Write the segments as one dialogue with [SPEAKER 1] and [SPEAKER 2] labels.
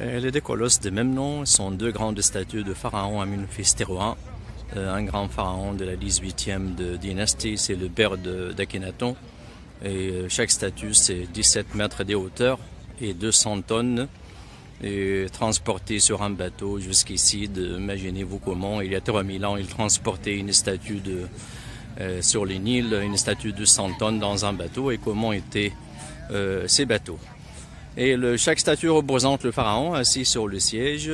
[SPEAKER 1] Les deux colosses de même nom sont deux grandes statues de pharaon Amenophis III, un grand pharaon de la 18e dynastie, c'est le père d'Akhenaton. Et chaque statue c'est 17 mètres de hauteur et 200 tonnes, et transporté sur un bateau jusqu'ici. Imaginez-vous comment il y a 3000 ans il transportait une statue sur le Nil, une statue de 100 tonnes dans un bateau, et comment étaient ces bateaux. Et chaque statue représente le pharaon assis sur le siège,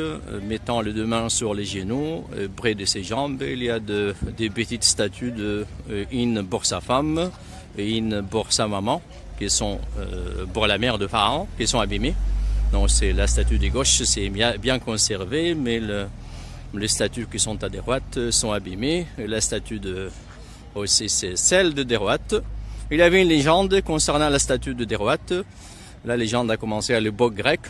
[SPEAKER 1] mettant les deux mains sur les genoux, près de ses jambes. Il y a des petites statues une pour sa femme et une pour sa maman, qui sont pour la mère de pharaon, qui sont abîmées. Donc c'est la statue de gauche, c'est bien conservé, mais les statues qui sont à droite sont abîmées. Et la statue aussi c'est celle de droite. Il y avait une légende concernant la statue de droite. La légende a commencé à l'époque grecque,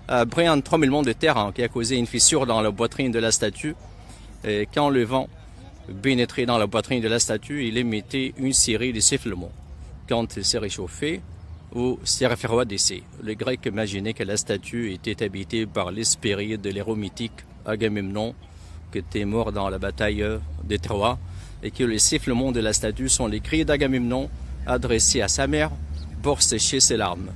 [SPEAKER 1] après un tremblement de terre qui a causé une fissure dans la poitrine de la statue. Et quand le vent pénétrait dans la poitrine de la statue, il émettait une série de sifflements. Quand il s'est réchauffé ou s'est refroidissait, les Grecs imaginaient que la statue était habitée par l'esprit de l'héros mythique Agamemnon, qui était mort dans la bataille de Troie, et que les sifflements de la statue sont les cris d'Agamemnon adressés à sa mère pour sécher ses larmes.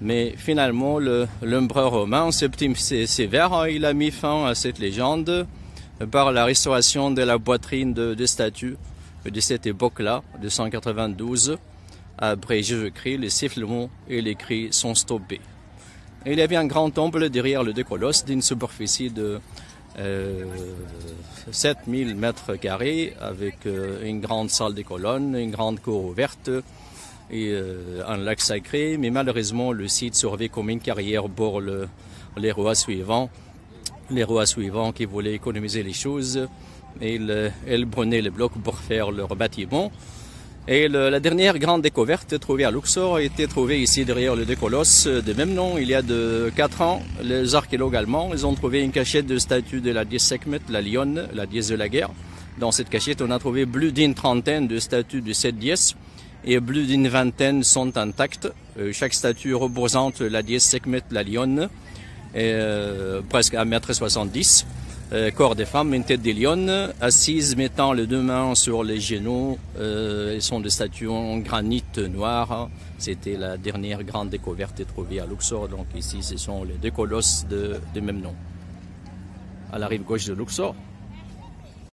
[SPEAKER 1] Mais finalement, l'empereur romain Septime Sévère, il a mis fin à cette légende par la restauration de la poitrine de statues de cette époque-là, de 192. Après Jésus-Christ, les sifflements et les cris sont stoppés. Et il y avait un grand temple derrière le deux colosses d'une superficie de 7000 mètres carrés, avec une grande salle des colonnes, une grande cour ouverte, et un lac sacré, mais malheureusement le site servait comme une carrière pour les rois suivants. Les rois suivants qui voulaient économiser les choses, et ils prenaient les blocs pour faire leur bâtiment. Et la dernière grande découverte trouvée à Luxor a été trouvée ici derrière le deux colosses de même nom. Il y a 4 ans, les archéologues allemands ils ont trouvé une cachette de statue de la déesse Sekhmet, la lionne, la déesse de la guerre. Dans cette cachette, on a trouvé plus d'une trentaine de statues de cette déesse, et plus d'une vingtaine sont intactes. Chaque statue représente la déesse Sekhmet, la lionne, presque à 1,70 m. Corps des femmes, une tête de lionne, assise mettant les deux mains sur les genoux. Elles sont des statues en granit noir. C'était la dernière grande découverte trouvée à Luxor. Donc ici, ce sont les deux colosses de même nom, à la rive gauche de Luxor.